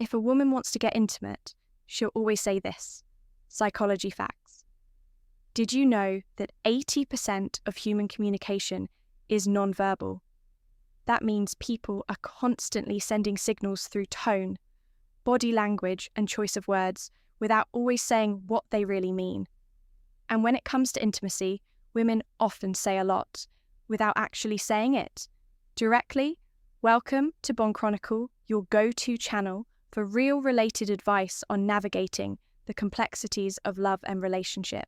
If a woman wants to get intimate, she'll always say this: psychology facts. Did you know that 80% of human communication is nonverbal? That means people are constantly sending signals through tone, body language, and choice of words without always saying what they really mean. And when it comes to intimacy, women often say a lot without actually saying it. Directly, welcome to Bond Chronicle, your go-to channel for real related advice on navigating the complexities of love and relationship.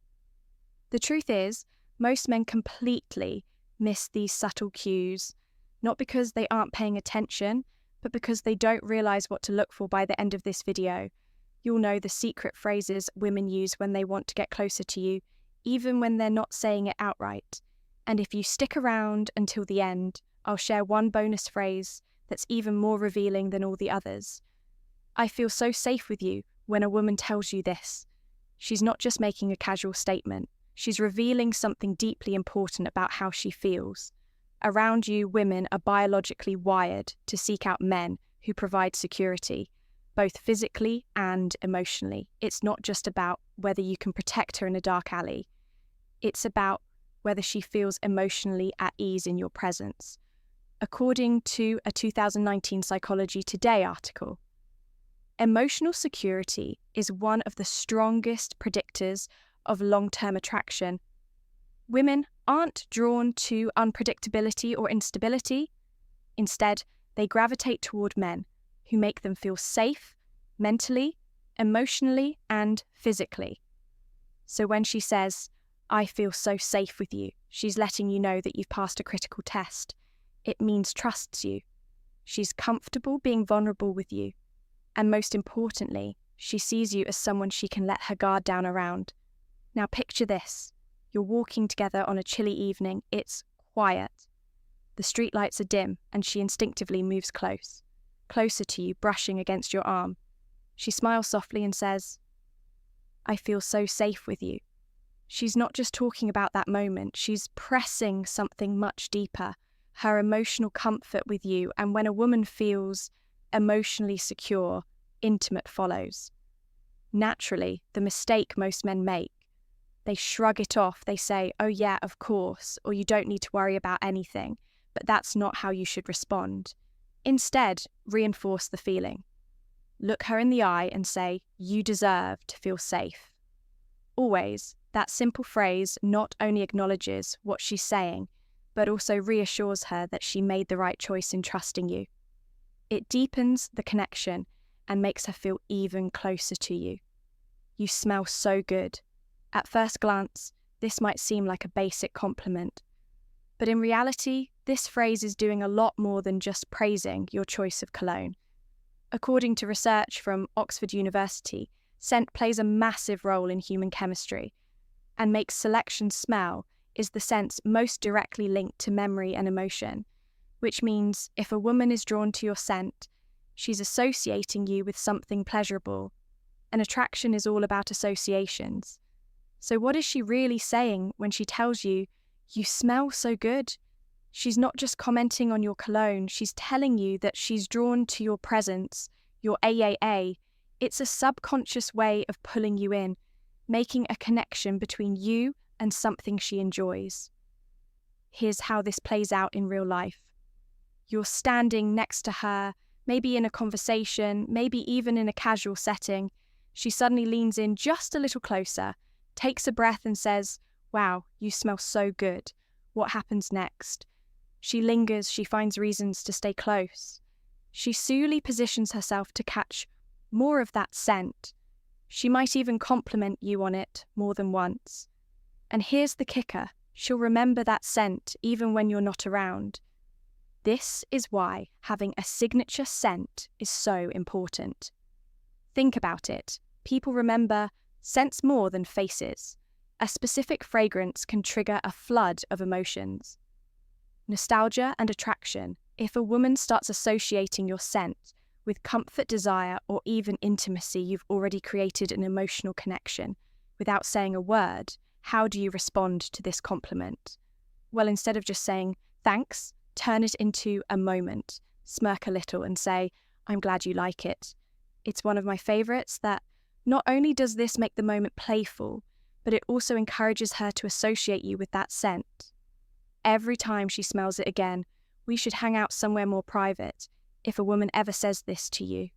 The truth is, most men completely miss these subtle cues, not because they aren't paying attention, but because they don't realize what to look for by the end of this video. You'll know the secret phrases women use when they want to get closer to you, even when they're not saying it outright. And if you stick around until the end, I'll share one bonus phrase that's even more revealing than all the others. I feel so safe with you when a woman tells you this. She's not just making a casual statement. She's revealing something deeply important about how she feels. Around you, women are biologically wired to seek out men who provide security, both physically and emotionally. It's not just about whether you can protect her in a dark alley. It's about whether she feels emotionally at ease in your presence. According to a 2019 Psychology Today article, emotional security is one of the strongest predictors of long-term attraction. Women aren't drawn to unpredictability or instability. Instead, they gravitate toward men who make them feel safe mentally, emotionally, and physically. So when she says, "I feel so safe with you," she's letting you know that you've passed a critical test. It means trusts you. She's comfortable being vulnerable with you. And most importantly, she sees you as someone she can let her guard down around. Now picture this. You're walking together on a chilly evening. It's quiet. The streetlights are dim, and she instinctively moves closer to you, brushing against your arm. She smiles softly and says, "I feel so safe with you." She's not just talking about that moment. She's pressing something much deeper, her emotional comfort with you. And when a woman feels emotionally secure, intimate follows. Naturally, the mistake most men make: they shrug it off. They say, "Oh yeah, of course," or "You don't need to worry about anything." But that's not how you should respond. Instead, reinforce the feeling. Look her in the eye and say, "You deserve to feel safe." Always, that simple phrase not only acknowledges what she's saying, but also reassures her that she made the right choice in trusting you. It deepens the connection and makes her feel even closer to you. "You smell so good." At first glance, this might seem like a basic compliment, but in reality, this phrase is doing a lot more than just praising your choice of cologne. According to research from Oxford University, scent plays a massive role in human chemistry, and makes selection smell is the sense most directly linked to memory and emotion, which means if a woman is drawn to your scent, she's associating you with something pleasurable. And attraction is all about associations. So what is she really saying when she tells you, "You smell so good"? She's not just commenting on your cologne, she's telling you that she's drawn to your presence, your AAA. It's a subconscious way of pulling you in, making a connection between you and something she enjoys. Here's how this plays out in real life. You're standing next to her, maybe in a conversation, maybe even in a casual setting. She suddenly leans in just a little closer, takes a breath and says, "Wow, you smell so good." What happens next? She lingers, she finds reasons to stay close. She slowly positions herself to catch more of that scent. She might even compliment you on it more than once. And here's the kicker: she'll remember that scent even when you're not around. This is why having a signature scent is so important. Think about it. People remember scents more than faces. A specific fragrance can trigger a flood of emotions. Nostalgia and attraction. If a woman starts associating your scent with comfort, desire, or even intimacy, you've already created an emotional connection. Without saying a word, how do you respond to this compliment? Well, instead of just saying, "Thanks," turn it into a moment. Smirk a little and say, "I'm glad you like it." It's one of my favorites that not only does this make the moment playful, but it also encourages her to associate you with that scent. Every time she smells it again, we should hang out somewhere more private. If a woman ever says this to you,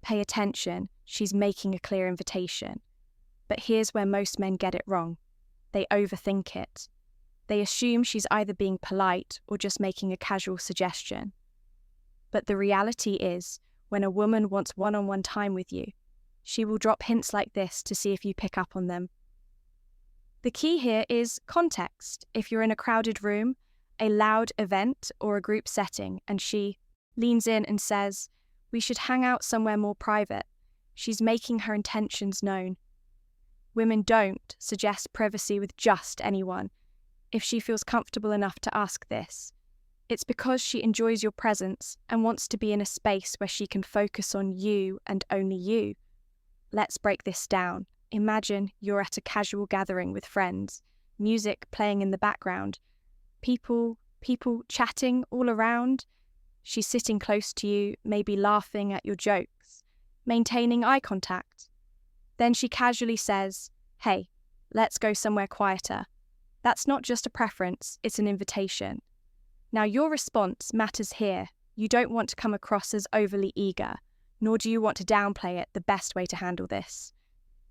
pay attention, she's making a clear invitation. But here's where most men get it wrong. They overthink it. They assume she's either being polite or just making a casual suggestion. But the reality is, when a woman wants one-on-one time with you, she will drop hints like this to see if you pick up on them. The key here is context. If you're in a crowded room, a loud event, or a group setting, and she leans in and says, "We should hang out somewhere more private," she's making her intentions known. Women don't suggest privacy with just anyone. If she feels comfortable enough to ask this, it's because she enjoys your presence and wants to be in a space where she can focus on you and only you. Let's break this down. Imagine you're at a casual gathering with friends, music playing in the background, people chatting all around. She's sitting close to you, maybe laughing at your jokes, maintaining eye contact. Then she casually says, "Hey, let's go somewhere quieter." That's not just a preference, it's an invitation. Now your response matters here. You don't want to come across as overly eager, nor do you want to downplay it. The best way to handle this: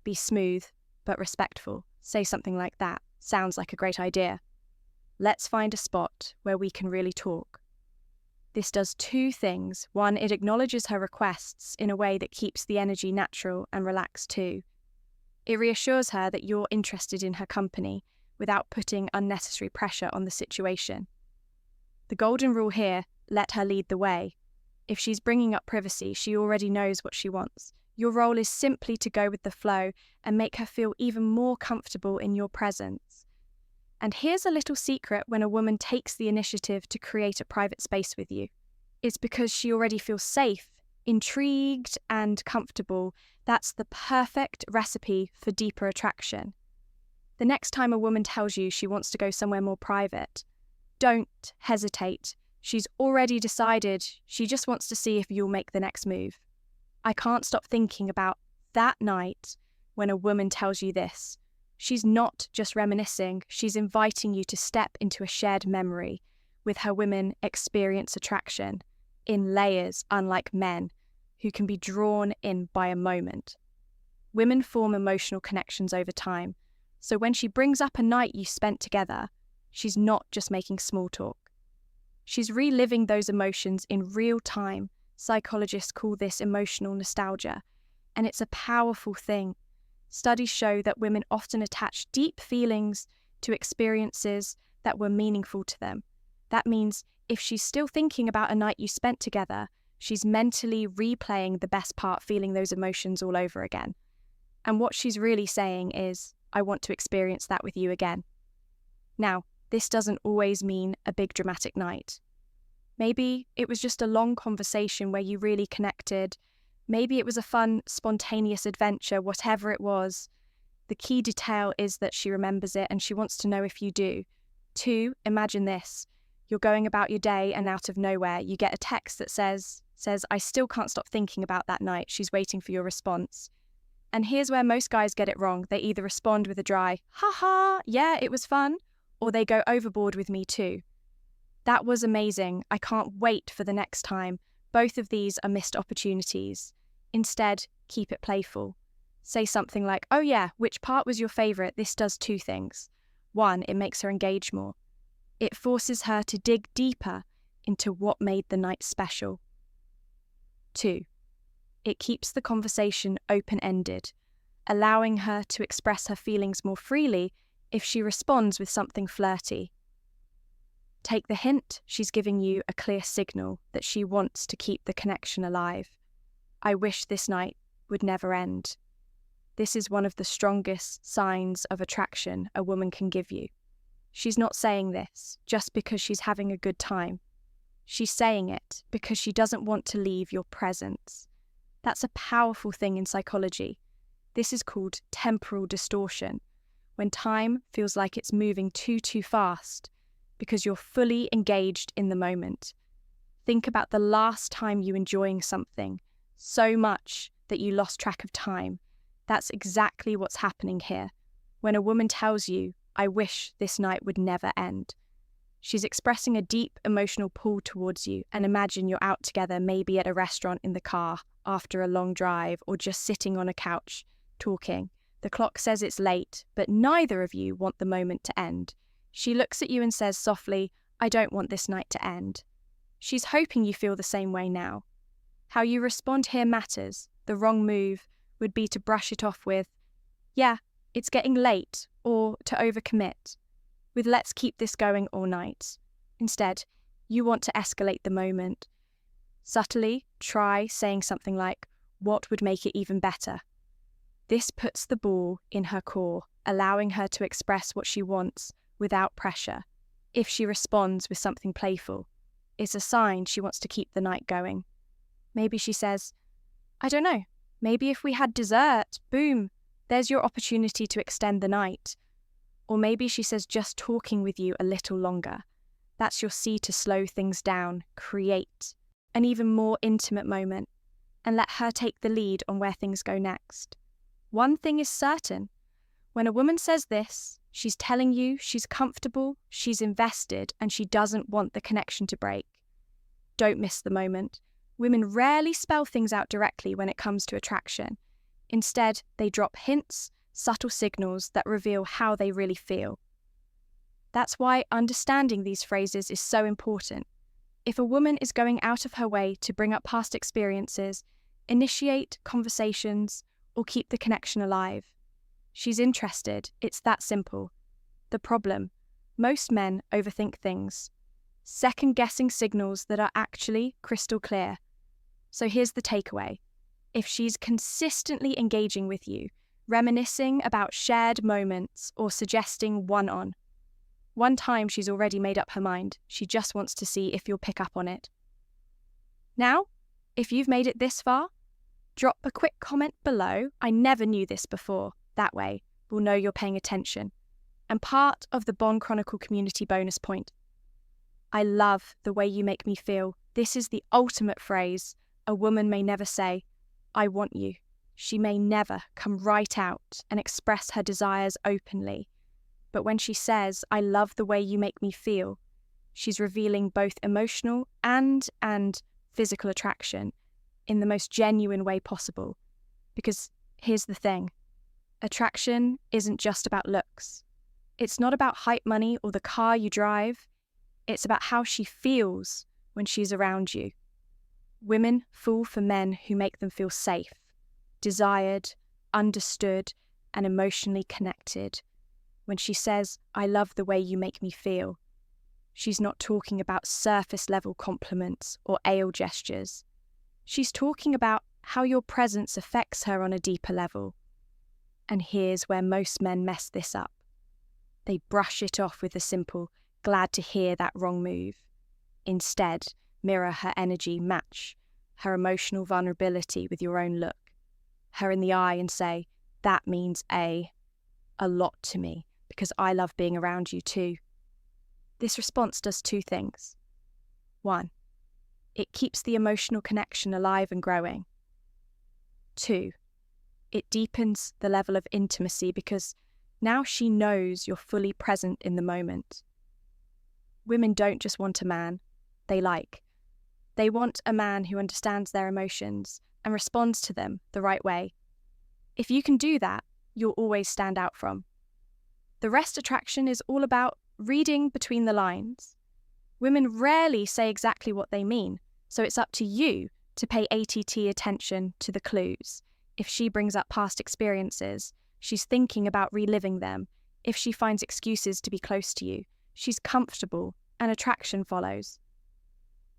be smooth, but respectful. Say something like that. "Sounds like a great idea. Let's find a spot where we can really talk." This does two things. One, it acknowledges her requests in a way that keeps the energy natural and relaxed too. It reassures her that you're interested in her company without putting unnecessary pressure on the situation. The golden rule here: let her lead the way. If she's bringing up privacy, she already knows what she wants. Your role is simply to go with the flow and make her feel even more comfortable in your presence. And here's a little secret: when a woman takes the initiative to create a private space with you, it's because she already feels safe, intrigued, and comfortable. That's the perfect recipe for deeper attraction. The next time a woman tells you she wants to go somewhere more private, don't hesitate. She's already decided. She just wants to see if you'll make the next move. I can't stop thinking about that night when a woman tells you this. She's not just reminiscing, she's inviting you to step into a shared memory. With her, women experience attraction in layers, unlike men, who can be drawn in by a moment. Women form emotional connections over time, so when she brings up a night you spent together, she's not just making small talk. She's reliving those emotions in real time. Psychologists call this emotional nostalgia, and it's a powerful thing. Studies show that women often attach deep feelings to experiences that were meaningful to them. That means if she's still thinking about a night you spent together, she's mentally replaying the best part, feeling those emotions all over again. And what she's really saying is, "I want to experience that with you again." Now, this doesn't always mean a big dramatic night. Maybe it was just a long conversation where you really connected. Maybe it was a fun, spontaneous adventure. Whatever it was, the key detail is that she remembers it and she wants to know if you do. 2, imagine this. You're going about your day and out of nowhere, you get a text that says, "I still can't stop thinking about that night." She's waiting for your response. And here's where most guys get it wrong. They either respond with a dry, "Ha ha, yeah, it was fun," or they go overboard with "me too. "That was amazing. I can't wait for the next time." Both of these are missed opportunities. Instead, keep it playful. Say something like, "Oh yeah, which part was your favorite?" This does two things. 1, it makes her engage more. It forces her to dig deeper into what made the night special. 2, it keeps the conversation open-ended, allowing her to express her feelings more freely if she responds with something flirty. Take the hint, she's giving you a clear signal that she wants to keep the connection alive. "I wish this night would never end." This is one of the strongest signs of attraction a woman can give you. She's not saying this just because she's having a good time. She's saying it because she doesn't want to leave your presence. That's a powerful thing in psychology. This is called temporal distortion, when time feels like it's moving too fast because you're fully engaged in the moment. Think about the last time you were enjoying something, so much that you lost track of time. That's exactly what's happening here. When a woman tells you, "I wish this night would never end," she's expressing a deep emotional pull towards you, and imagine you're out together, maybe at a restaurant, in the car, after a long drive, or just sitting on a couch, talking. The clock says it's late, but neither of you want the moment to end. She looks at you and says softly, "I don't want this night to end." She's hoping you feel the same way now. How you respond here matters. The wrong move would be to brush it off with, "Yeah, it's getting late," or to overcommit with, "Let's keep this going all night." Instead, you want to escalate the moment. Subtly try saying something like, "What would make it even better?" This puts the ball in her court, allowing her to express what she wants without pressure. If she responds with something playful, it's a sign she wants to keep the night going. Maybe she says, "I don't know, maybe if we had dessert, boom, there's your opportunity to extend the night." Or maybe she says, "Just talking with you a little longer." That's your C to slow things down, create an even more intimate moment, and let her take the lead on where things go next. One thing is certain. When a woman says this, she's telling you she's comfortable, she's invested, and she doesn't want the connection to break. Don't miss the moment. Women rarely spell things out directly when it comes to attraction. Instead, they drop hints, subtle signals that reveal how they really feel. That's why understanding these phrases is so important. If a woman is going out of her way to bring up past experiences, initiate conversations, or keep the connection alive, she's interested. It's that simple. The problem: most men overthink things, second-guessing signals that are actually crystal clear. So here's the takeaway. If she's consistently engaging with you, reminiscing about shared moments, or suggesting one time she's already made up her mind. She just wants to see if you'll pick up on it. Now, if you've made it this far, drop a quick comment below. "I never knew this before." That way, we'll know you're paying attention. And part of the Bond Chronicle community bonus point: "I love the way you make me feel." This is the ultimate phrase a woman may never say, "I want you." She may never come right out and express her desires openly. But when she says, "I love the way you make me feel," she's revealing both emotional and physical attraction in the most genuine way possible. Because here's the thing. Attraction isn't just about looks. It's not about hype money or the car you drive. It's about how she feels when she's around you. Women fall for men who make them feel safe, desired, understood, and emotionally connected. When she says, "I love the way you make me feel," she's not talking about surface-level compliments or ale gestures. She's talking about how your presence affects her on a deeper level. And here's where most men mess this up. They brush it off with a simple, "Glad to hear that wrong move." Instead, mirror her energy, match her emotional vulnerability with your own look. Her in the eye and say, "That means a lot to me, because I love being around you too." This response does two things. One, it keeps the emotional connection alive and growing. Two, it deepens the level of intimacy because now she knows you're fully present in the moment. Women don't just want a man they like. They want a man who understands their emotions and responds to them the right way. If you can do that, you'll always stand out from. The rest attraction is all about reading between the lines. Women rarely say exactly what they mean, so it's up to you to pay ATT attention to the clues. If she brings up past experiences, she's thinking about reliving them. If she finds excuses to be close to you, she's comfortable and attraction follows.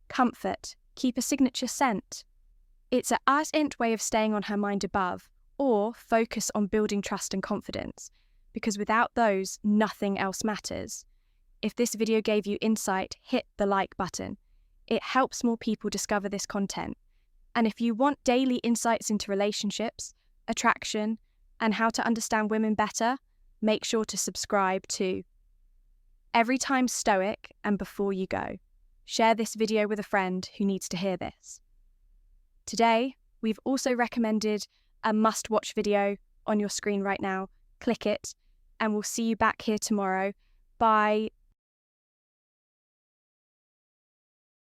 Comfort, keep a signature scent. It's a as-int way of staying on her mind above, or focus on building trust and confidence, because without those, nothing else matters. If this video gave you insight, hit the like button. It helps more people discover this content. And if you want daily insights into relationships, attraction, and how to understand women better, make sure to subscribe to Every Time Stoic and Before You Go. Share this video with a friend who needs to hear this. Today, We've also recommended a must-watch video on your screen right now. Click it, and we'll see you back here tomorrow. Bye.